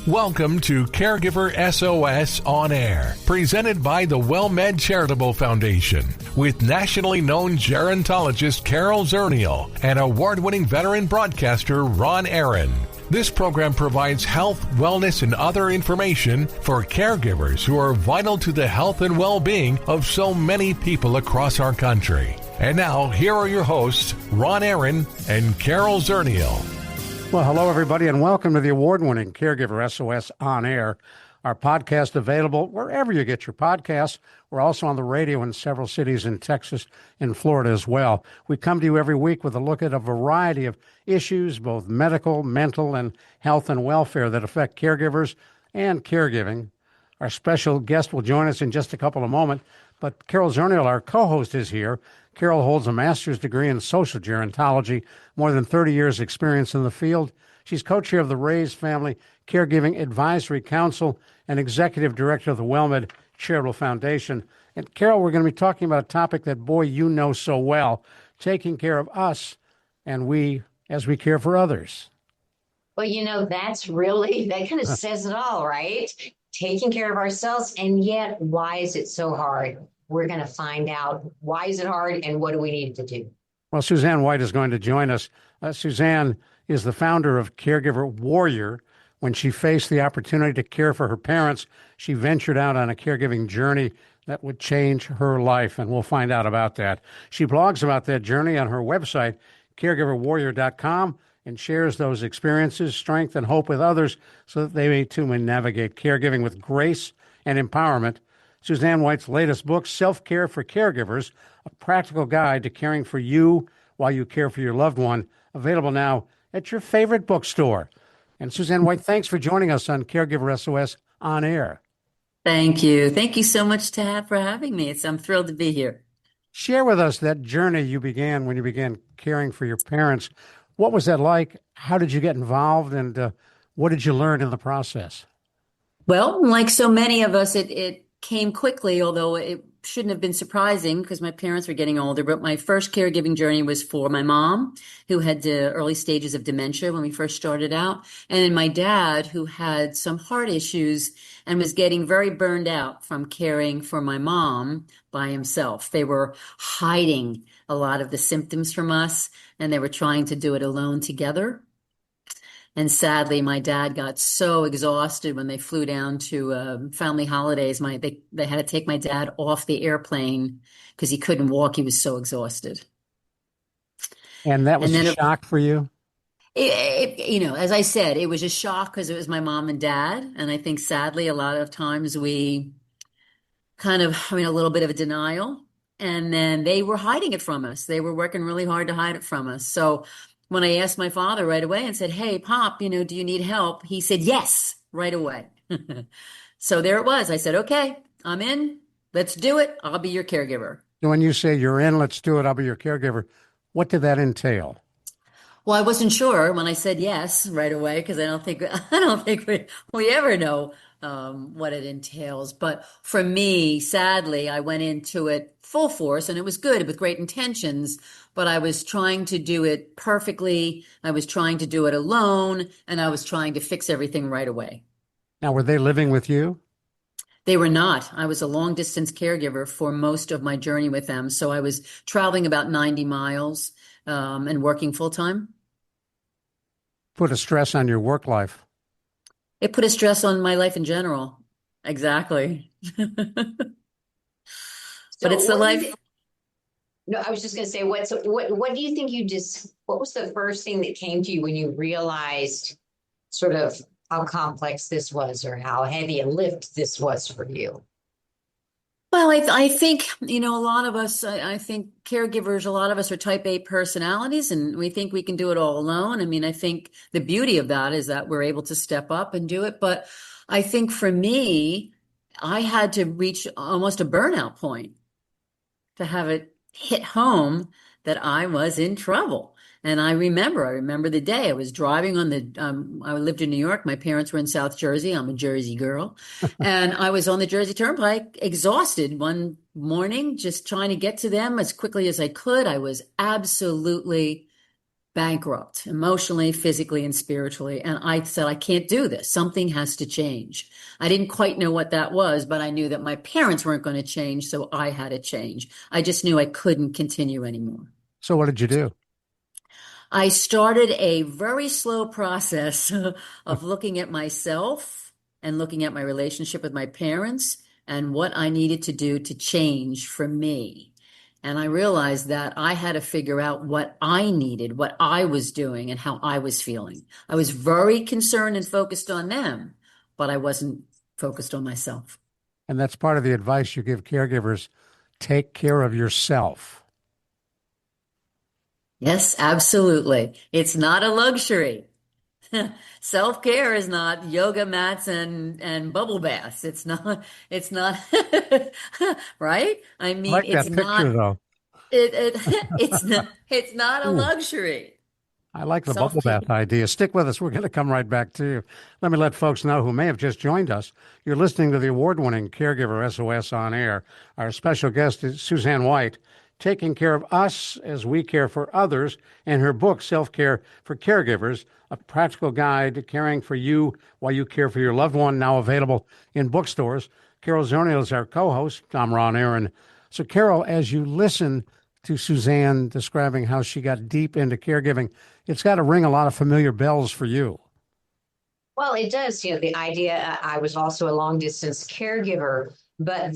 Welcome to Caregiver SOS On Air, presented by the WellMed Charitable Foundation, with nationally known gerontologist Carol Zernial and award-winning veteran broadcaster Ron Aaron. This program provides health, wellness, and other information for caregivers who are vital to the health and well-being of so many people across our country. And now, here are your hosts, Ron Aaron and Carol Zernial. Well, hello, everybody, and welcome to the award-winning Caregiver SOS On Air. Our podcast available wherever you get your podcasts. We're also on the radio in several cities in Texas and Florida as well. We come to you every week with a look at a variety of issues, both medical, mental, and health and welfare that affect caregivers and caregiving. Our special guest will join us in just a couple of moments, but Carol Zernial, our co-host, is here. Carol holds a master's degree in social gerontology, more than 30 years' experience in the field. She's co-chair of the Raise Family Caregiving Advisory Council and executive director of the WellMed Charitable Foundation. And Carol, we're going to be talking about a topic that, boy, you know so well, taking care of us and we as we care for others. Well, that kind of says it all, right? Taking care of ourselves, and yet, why is it so hard? We're going to find out why is it hard and what do we need to do. Well, Susanne White is going to join us. Susanne is the founder of Caregiver Warrior. When she faced the opportunity to care for her parents, she ventured out on a caregiving journey that would change her life, and we'll find out about that. She blogs about that journey on her website, caregiverwarrior.com, and shares those experiences, strength, and hope with others so that they too may navigate caregiving with grace and empowerment. Susanne White's latest book, Self-Care for Caregivers, a practical guide to caring for you while you care for your loved one, available now at your favorite bookstore. And Susanne White, thanks for joining us on Caregiver SOS On Air. Thank you. Thank you so much for having me. I'm thrilled to be here. Share with us that journey you began when you began caring for your parents. What was that like? How did you get involved? And what did you learn in the process? Well, like so many of us, it came quickly, although it shouldn't have been surprising because my parents were getting older. But my first caregiving journey was for my mom, who had the early stages of dementia when we first started out, and then my dad, who had some heart issues and was getting very burned out from caring for my mom by himself. They were hiding a lot of the symptoms from us, and they were trying to do it alone together. And sadly, my dad got so exhausted when they flew down to family holidays. They had to take my dad off the airplane because he couldn't walk. He was so exhausted. And that was a shock for you? As I said, it was a shock because it was my mom and dad. And I think sadly, a lot of times we a little bit of a denial. And then they were hiding it from us. They were working really hard to hide it from us. So when I asked my father right away and said, "Hey, Pop, do you need help?" He said, "Yes," right away. So there it was. I said, "Okay, I'm in. Let's do it. I'll be your caregiver." When you say you're in, let's do it, I'll be your caregiver, what did that entail? Well, I wasn't sure when I said yes right away because I don't think we ever know what it entails. But for me, sadly, I went into it full force, and it was good with great intentions. But I was trying to do it perfectly. I was trying to do it alone, and I was trying to fix everything right away. Now, were they living with you? They were not. I was a long-distance caregiver for most of my journey with them. So I was traveling about 90 miles and working full-time. Put a stress on your work life. It put a stress on my life in general. Exactly. But it's the life. No, I was just going to say, what do you think what was the first thing that came to you when you realized sort of how complex this was or how heavy a lift this was for you? Well, I think, a lot of us, I think caregivers, a lot of us are type A personalities and we think we can do it all alone. I mean, I think the beauty of that is that we're able to step up and do it. But I think for me, I had to reach almost a burnout point to have it hit home that I was in trouble. And I remember the day I was driving on I lived in New York. My parents were in South Jersey. I'm a Jersey girl. And I was on the Jersey Turnpike, exhausted one morning, just trying to get to them as quickly as I could. I was absolutely bankrupt emotionally, physically, and spiritually. And I said, I can't do this. Something has to change. I didn't quite know what that was, but I knew that my parents weren't going to change, so I had to change. I just knew I couldn't continue anymore. So what did you do? I started a very slow process of looking at myself and looking at my relationship with my parents and what I needed to do to change for me. And I realized that I had to figure out what I needed, what I was doing, and how I was feeling. I was very concerned and focused on them, but I wasn't focused on myself. And that's part of the advice you give caregivers. Take care of yourself. Yes, absolutely. It's not a luxury. Self-care is not yoga mats and bubble baths. It's not right? I I mean, like that picture, though. it's not a Ooh, luxury. I like the bubble Self-care. bath idea. Stick with us. We're going to come right back to you. Let me let folks know who may have just joined us. You're listening to the award-winning Caregiver SOS on air. Our special guest is Susanne White, taking care of us as we care for others, and her book, Self-Care for Caregivers, a practical guide to caring for you while you care for your loved one, now available in bookstores. Carol Zernial is our co-host. I'm Ron Aaron. So, Carol, as you listen to Susanne describing how she got deep into caregiving, it's got to ring a lot of familiar bells for you. Well, it does. The idea, I was also a long distance caregiver, but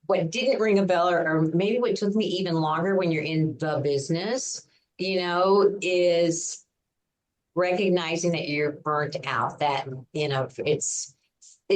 what didn't ring a bell, or maybe what took me even longer when you're in the business, is recognizing that you're burnt out, that, it's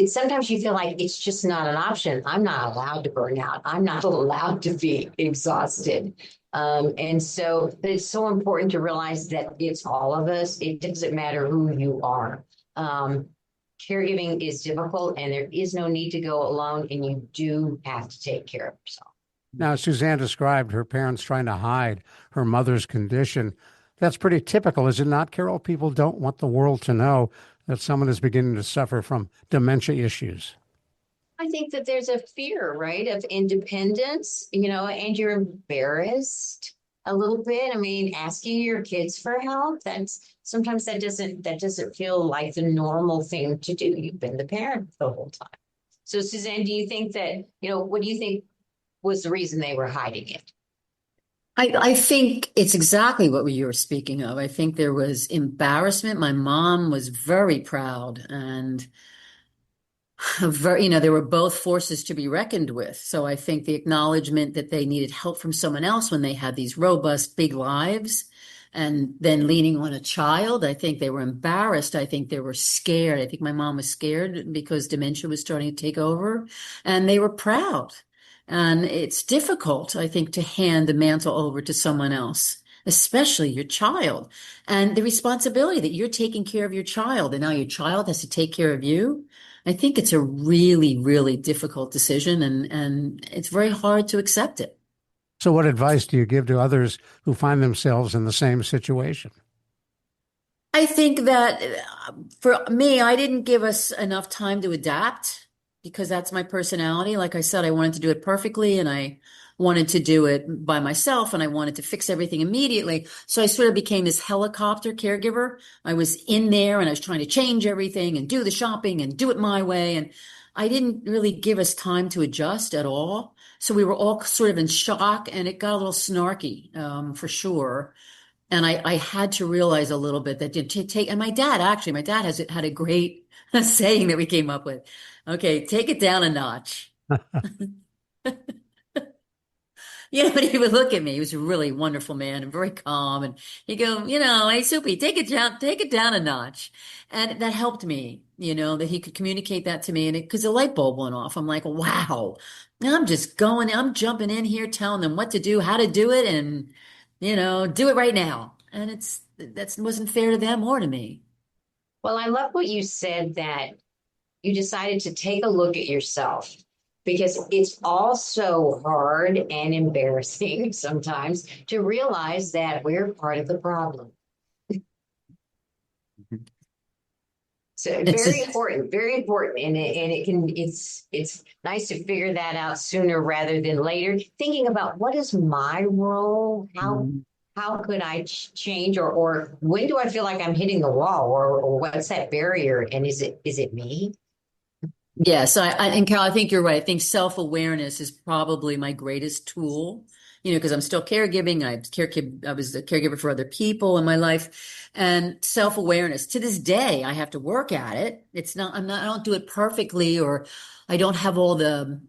sometimes you feel like it's just not an option. I'm not allowed to burn out. I'm not allowed to be exhausted. And so it's so important to realize that it's all of us. It doesn't matter who you are. Caregiving is difficult, and there is no need to go alone, and you do have to take care of yourself. Now, Suzanne described her parents trying to hide her mother's condition. That's pretty typical, is it not, Carol? People don't want the world to know that someone is beginning to suffer from dementia issues. I think that there's a fear, right, of independence, and you're embarrassed a little bit. I mean, asking your kids for help, sometimes that doesn't feel like the normal thing to do. You've been the parent the whole time. So, Suzanne, do you think that, what do you think was the reason they were hiding it? I think it's exactly what you were speaking of. I think there was embarrassment. My mom was very proud and they were both forces to be reckoned with. So I think the acknowledgement that they needed help from someone else when they had these robust, big lives, and then leaning on a child, I think they were embarrassed. I think they were scared. I think my mom was scared because dementia was starting to take over, and they were proud. And it's difficult, I think, to hand the mantle over to someone else, especially your child, and the responsibility that you're taking care of your child, and now your child has to take care of you. I think it's a really, really difficult decision, and it's very hard to accept it. So what advice do you give to others who find themselves in the same situation? I think that for me, I didn't give us enough time to adapt because that's my personality. Like I said, I wanted to do it perfectly, and I wanted to do it by myself, and I wanted to fix everything immediately. So I sort of became this helicopter caregiver. I was in there and I was trying to change everything and do the shopping and do it my way. And I didn't really give us time to adjust at all. So we were all sort of in shock, and it got a little snarky, for sure. And I had to realize a little bit that and my dad has had a great saying that we came up with. Okay, take it down a notch. But he would look at me. He was a really wonderful man and very calm. And he'd go, hey, Soupy, take it down a notch. And that helped me, that he could communicate that to me. And because the light bulb went off, I'm like, wow, I'm jumping in here, telling them what to do, how to do it, and, do it right now. And that wasn't fair to them or to me. Well, I love what you said, that you decided to take a look at yourself, because it's also hard and embarrassing sometimes to realize that we're part of the problem. So very important, very important. And it's nice to figure that out sooner rather than later. Thinking about what is my role? how could I change, or when do I feel like I'm hitting the wall, or what's that barrier? And is it me? Yes, and Carol, I think you're right. I think self-awareness is probably my greatest tool, because I'm still caregiving. I was a caregiver for other people in my life, and self-awareness. To this day, I have to work at it. I don't do it perfectly, or I don't have all the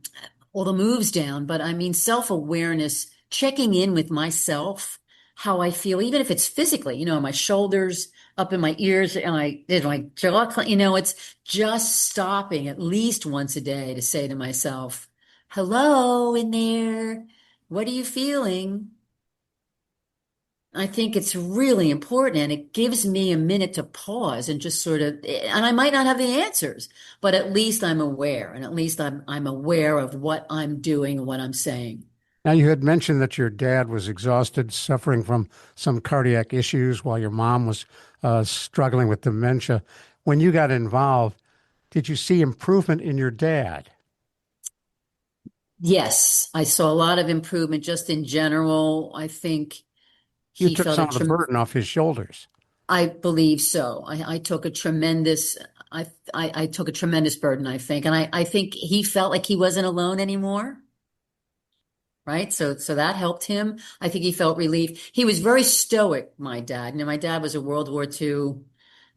moves down, but I mean, self-awareness, checking in with myself, how I feel, even if it's physically, my shoulders up in my ears and my jaw, it's just stopping at least once a day to say to myself, hello in there. What are you feeling? I think it's really important, and it gives me a minute to pause and just and I might not have the answers, but at least I'm aware, and at least I'm aware of what I'm doing and what I'm saying. Now, you had mentioned that your dad was exhausted, suffering from some cardiac issues while your mom was struggling with dementia. When you got involved, did you see improvement in your dad? Yes, I saw a lot of improvement just in general. I think You he took felt a some of the burden off his shoulders. I believe so. I took a tremendous I took a tremendous burden, I think. And I think he felt like he wasn't alone anymore. Right. So that helped him. I think he felt relief. He was very stoic, my dad. My dad was a World War II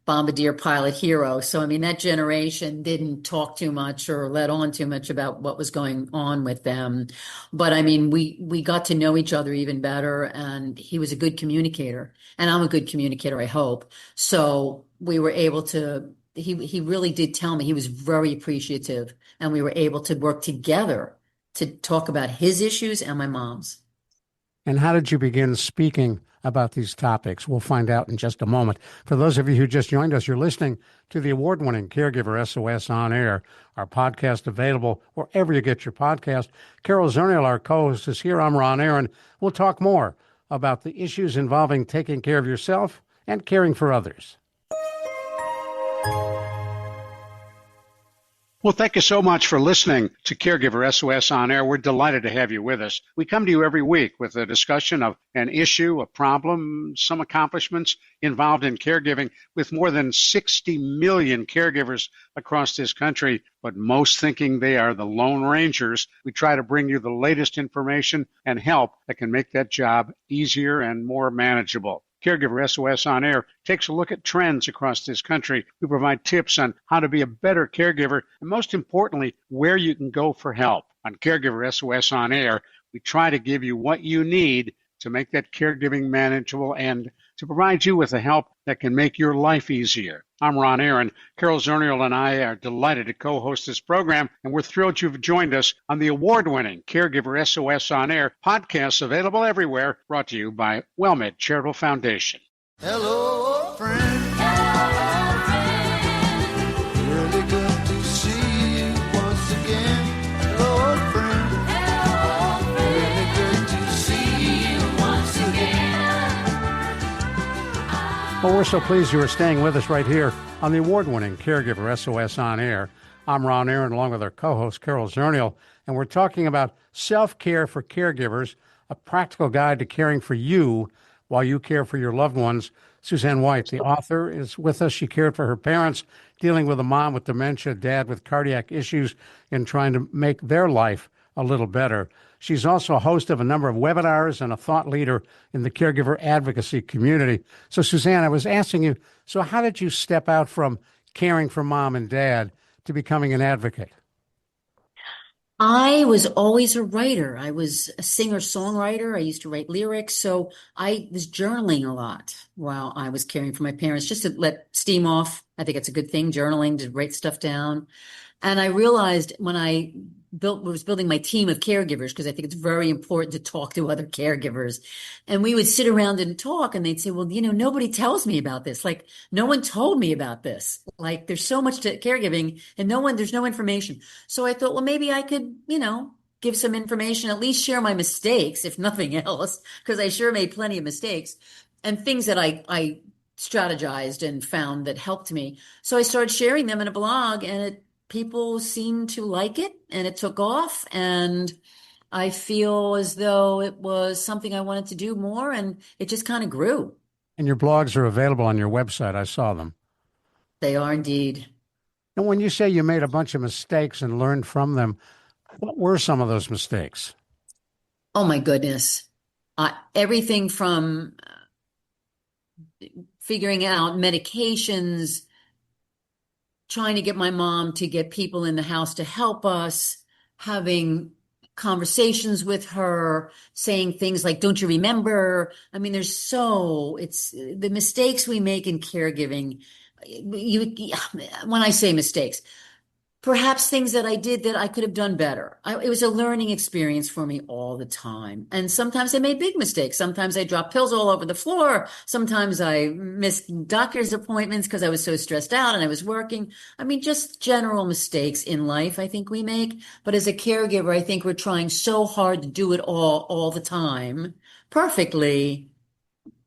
bombardier pilot hero. So, I mean, that generation didn't talk too much or let on too much about what was going on with them. But I mean, we got to know each other even better, and he was a good communicator, and I'm a good communicator, I hope. So we were able to, he really did tell me he was very appreciative, and we were able to work together to talk about his issues and my mom's. And how did you begin speaking about these topics? We'll find out in just a moment. For those of you who just joined us, you're listening to the award-winning Caregiver SOS On Air, our podcast available wherever you get your podcast. Carol Zernial, our co-host, is here. I'm Ron Aaron. We'll talk more about the issues involving taking care of yourself and caring for others. Well, thank you so much for listening to Caregiver SOS On Air. We're delighted to have you with us. We come to you every week with a discussion of an issue, a problem, some accomplishments involved in caregiving with more than 60 million caregivers across this country, but most thinking they are the Lone Rangers. We try to bring you the latest information and help that can make that job easier and more manageable. Caregiver SOS On Air takes a look at trends across this country. We provide tips on how to be a better caregiver, and most importantly, where you can go for help. On Caregiver SOS On Air, we try to give you what you need to make that caregiving manageable and to provide you with the help that can make your life easier. I'm Ron Aaron. Carol Zernial and I are delighted to co-host this program, and we're thrilled you've joined us on the award-winning Caregiver SOS On Air podcasts available everywhere, brought to you by WellMed Charitable Foundation. Hello, friend. Hello, friend. Really good to see you once again. Hello, friend. Hello, friend. Really good to see you once again. Well, we're so pleased you are staying with us right here on the award-winning Caregiver SOS On Air. I'm Ron Aaron, along with our co-host, Carol Zernial, and we're talking about self-care for caregivers, a practical guide to caring for you while you care for your loved ones. Susanne White, the author, is with us. She cared for her parents, dealing with a mom with dementia, dad with cardiac issues, and trying to make their life a little better. She's also a host of a number of webinars and a thought leader in the caregiver advocacy community. So, Susanne, I was asking you, so how did you step out from caring for mom and dad to becoming an advocate? I was always a writer. I was a singer-songwriter. I used to write lyrics. So I was journaling a lot while I was caring for my parents, just to let steam off. I think it's a good thing, journaling, to write stuff down. And I realized when I was building my team of caregivers, because I think it's very important to talk to other caregivers. And we would sit around and talk, and they'd say, well, nobody tells me about this. Like, no one told me about this. Like, there's so much to caregiving, and there's no information. So I thought, well, maybe I could, give some information, at least share my mistakes, if nothing else, because I sure made plenty of mistakes and things that I strategized and found that helped me. So I started sharing them in a blog, and people seemed to like it, and it took off. And I feel as though it was something I wanted to do more, and it just kind of grew. And your blogs are available on your website. I saw them. They are indeed. And when you say you made a bunch of mistakes and learned from them, what were some of those mistakes? Oh my goodness. Everything from figuring out medications, trying to get my mom to get people in the house to help us, having conversations with her, saying things like, don't you remember? I mean, it's the mistakes we make in caregiving. When I say mistakes, perhaps things that I did that I could have done better. It was a learning experience for me all the time. And sometimes I made big mistakes. Sometimes I dropped pills all over the floor. Sometimes I missed doctor's appointments because I was so stressed out and I was working. I mean, just general mistakes in life, I think we make. But as a caregiver, I think we're trying so hard to do it all the time, perfectly.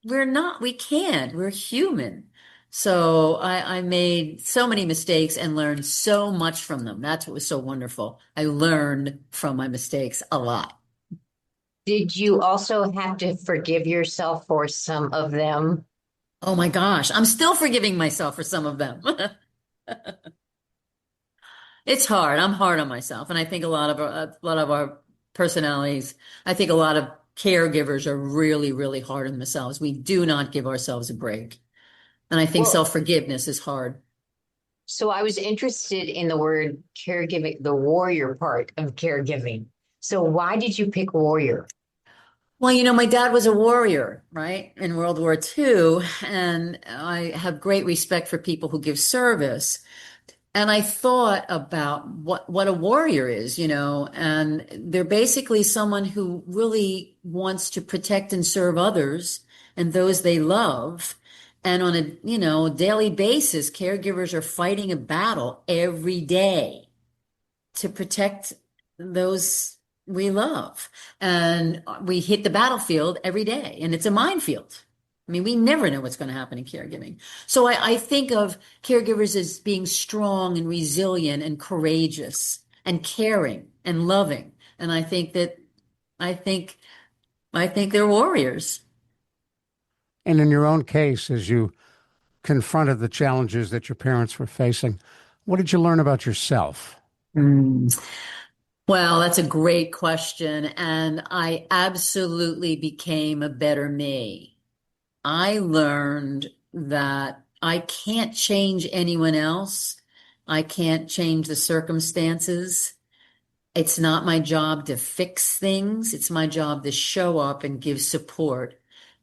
We can't, we're human. So I made so many mistakes and learned so much from them. That's what was so wonderful. I learned from my mistakes a lot. Did you also have to forgive yourself for some of them? Oh my gosh, I'm still forgiving myself for some of them. It's hard. I'm hard on myself. And I think a lot of our personalities, I think a lot of caregivers are really, really hard on themselves. We do not give ourselves a break. And I think Well, self-forgiveness is hard. so I was interested in the word caregiving, the warrior part of caregiving. So why did you pick warrior? Well, my dad was a warrior, right, in World War II, and I have great respect for people who give service. And I thought about what a warrior is, and they're basically someone who really wants to protect and serve others and those they love. And on a, daily basis, caregivers are fighting a battle every day to protect those we love. And we hit the battlefield every day, and it's a minefield. I mean, we never know what's going to happen in caregiving. So I think of caregivers as being strong and resilient and courageous and caring and loving. And I think, I think they're warriors. And in your own case, as you confronted the challenges that your parents were facing, what did you learn about yourself? Hmm. Well, that's a great question. And I absolutely became a better me. I learned that I can't change anyone else. I can't change the circumstances. It's not my job to fix things. It's my job to show up and give support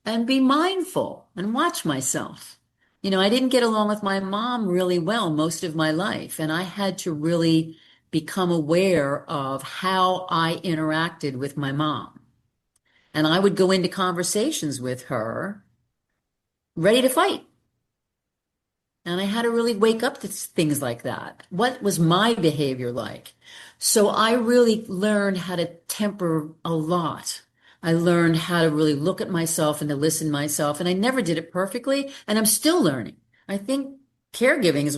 and be mindful and watch myself. I didn't get along with my mom really well most of my life, and I had to really become aware of how I interacted with my mom. And I would go into conversations with her ready to fight. And I had to really wake up to things like that. What was my behavior like? So I really learned how to temper a lot. I learned how to really look at myself and to listen to myself. And I never did it perfectly. And I'm still learning. I think caregiving is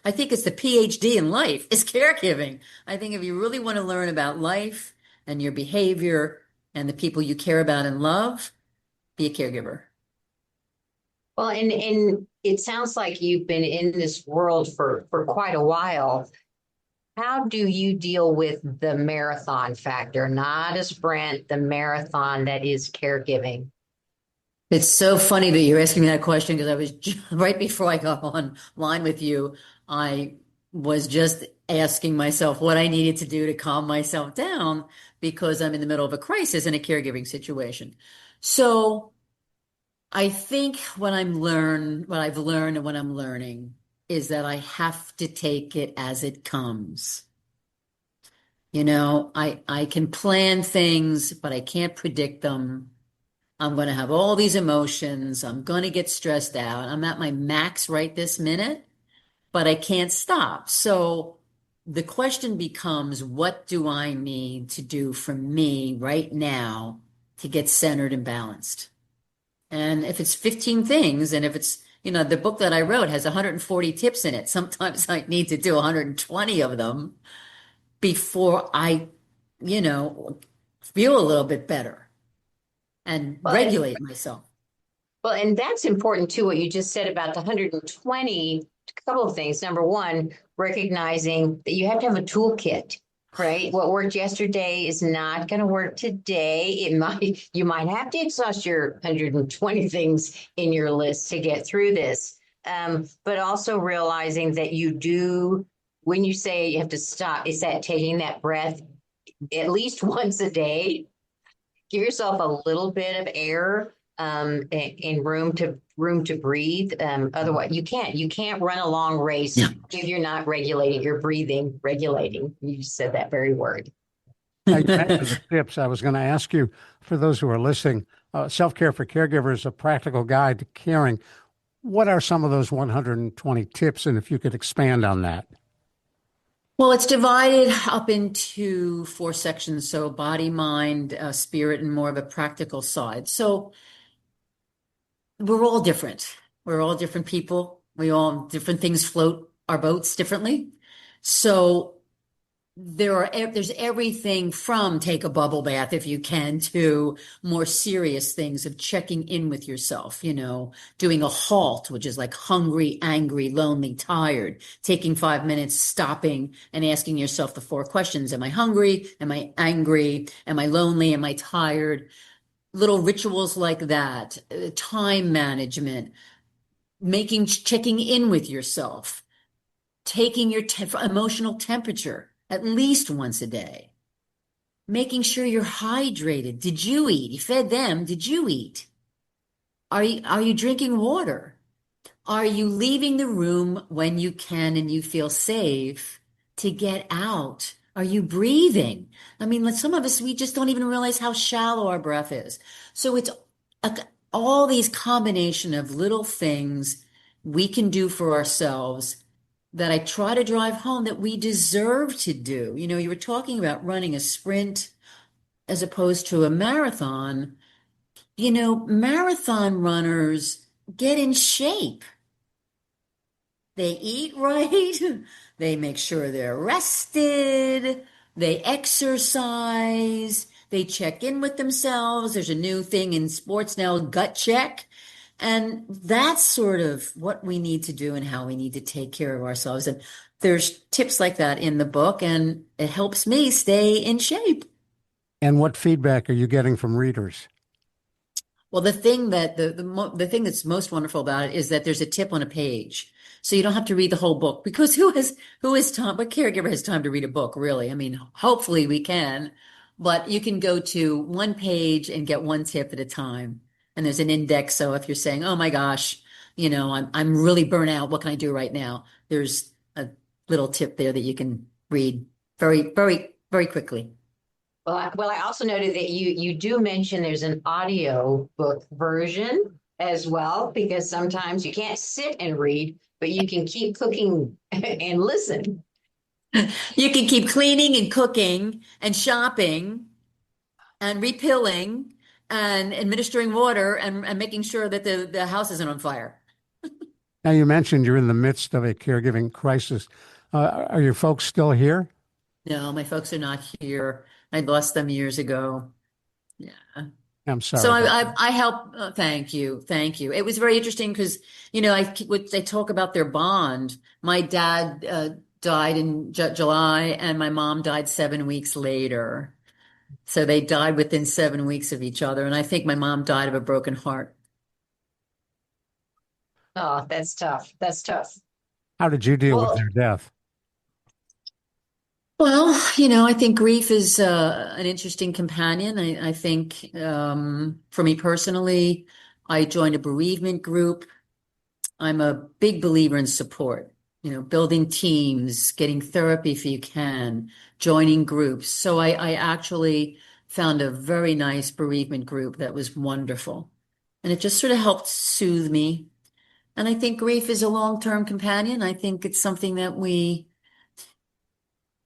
I think it's the PhD in life, is caregiving. I think if you really want to learn about life and your behavior and the people you care about and love, be a caregiver. Well, and it sounds like you've been in this world for quite a while. How do you deal with the marathon factor, not a sprint, the marathon that is caregiving? It's so funny that you're asking me that question because right before I got online with you, I was just asking myself what I needed to do to calm myself down because I'm in the middle of a crisis in a caregiving situation. So I think what I've learned and what I'm learning is that I have to take it as it comes. I can plan things, but I can't predict them. I'm going to have all these emotions. I'm going to get stressed out. I'm at my max right this minute, but I can't stop. So the question becomes, what do I need to do for me right now to get centered and balanced? And if it's 15 things, and if it's, the book that I wrote has 140 tips in it, sometimes I need to do 120 of them before I, you know, feel a little bit better and Well, regulate myself. well, and that's important too, what you just said about the 120. A couple of things. Number one, recognizing that you have to have a toolkit, right? What worked yesterday is not going to work today. You might have to exhaust your 120 things in your list to get through this. But also realizing that you do, when you say you have to stop, is that taking that breath at least once a day? Give yourself a little bit of air and room to breathe. Otherwise, you can't run a long race if you're not regulating your breathing. Regulating. You just said that very word. Now, you mentioned the tips. I was going to ask you, for those who are listening, Self-Care for Caregivers, a practical guide to caring. What are some of those 120 tips? And if you could expand on that. Well, it's divided up into 4 sections. So body, mind, spirit, and more of a practical side. So we're all different. We're all different people. Different things float our boats differently. So there's everything from take a bubble bath if you can to more serious things of checking in with yourself, doing a halt, which is like hungry, angry, lonely, tired, taking 5 minutes, stopping and asking yourself the 4 questions. Am I hungry? Am I angry? Am I lonely? Am I tired? Little rituals like that, time management, checking in with yourself, taking your emotional temperature at least once a day, making sure you're hydrated. Did you eat? You fed them. Did you eat? Are you drinking water? Are you leaving the room when you can and you feel safe to get out? Are you breathing? I mean, some of us, we just don't even realize how shallow our breath is. So it's all these combination of little things we can do for ourselves that I try to drive home that we deserve to do. You were talking about running a sprint as opposed to a marathon. Marathon runners get in shape. They eat right. They make sure they're rested. They exercise. They check in with themselves. There's a new thing in sports now, gut check. And that's sort of what we need to do and how we need to take care of ourselves. And there's tips like that in the book, and it helps me stay in shape. And what feedback are you getting from readers? Well, the thing that the thing that's most wonderful about it is that there's a tip on a page. So you don't have to read the whole book, because who has time? What caregiver has time to read a book, really? I mean, hopefully we can, but you can go to one page and get one tip at a time. And there's an index. So if you're saying, oh my gosh, I'm really burnt out, what can I do right now? There's a little tip there that you can read very, very, very quickly. Well, I also noted that you do mention there's an audio book version as well, because sometimes you can't sit and read, but you can keep cooking and listen. You can keep cleaning and cooking and shopping and refilling and administering water and making sure that the house isn't on fire. Now, you mentioned you're in the midst of a caregiving crisis. Are your folks still here? No, my folks are not here. I lost them years ago. Yeah. I'm sorry. So I help. Thank you. It was very interesting because, they talk about their bond. My dad died in July and my mom died 7 weeks later. So they died within 7 weeks of each other. And I think my mom died of a broken heart. Oh, that's tough. That's tough. How did you deal with their death? Well, I think grief is an interesting companion. I think for me personally, I joined a bereavement group. I'm a big believer in support, building teams, getting therapy if you can, joining groups. So I actually found a very nice bereavement group that was wonderful. And it just sort of helped soothe me. And I think grief is a long-term companion. I think it's something that we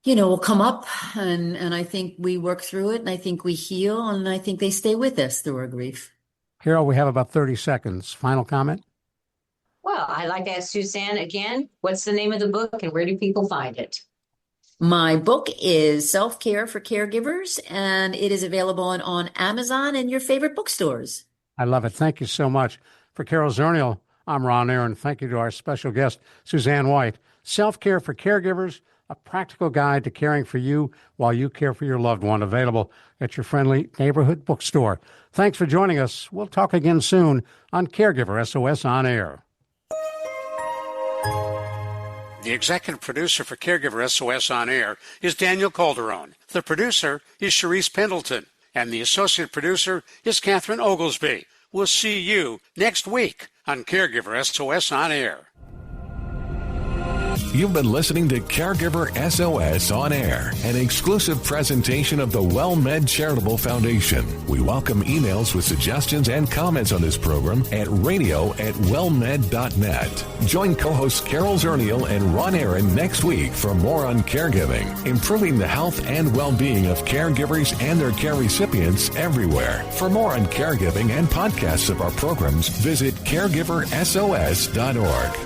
will come up and I think we work through it and I think we heal and I think they stay with us through our grief. Carol, we have about 30 seconds. Final comment? Well, I'd like to ask Susanne again, what's the name of the book and where do people find it? My book is Self-Care for Caregivers, and it is available on Amazon and your favorite bookstores. I love it. Thank you so much. For Carol Zernial, I'm Ron Aaron. Thank you to our special guest, Susanne White. Self-Care for Caregivers, a practical guide to caring for you while you care for your loved one, available at your friendly neighborhood bookstore. Thanks for joining us. We'll talk again soon on Caregiver SOS On Air. The executive producer for Caregiver SOS On Air is Daniel Calderon. The producer is Sharice Pendleton. And the associate producer is Catherine Oglesby. We'll see you next week on Caregiver SOS On Air. You've been listening to Caregiver SOS On Air, an exclusive presentation of the WellMed Charitable Foundation. We welcome emails with suggestions and comments on this program at radio@wellmed.net. Join co-hosts Carol Zernial and Ron Aaron next week for more on caregiving, improving the health and well-being of caregivers and their care recipients everywhere. For more on caregiving and podcasts of our programs, visit caregiversos.org.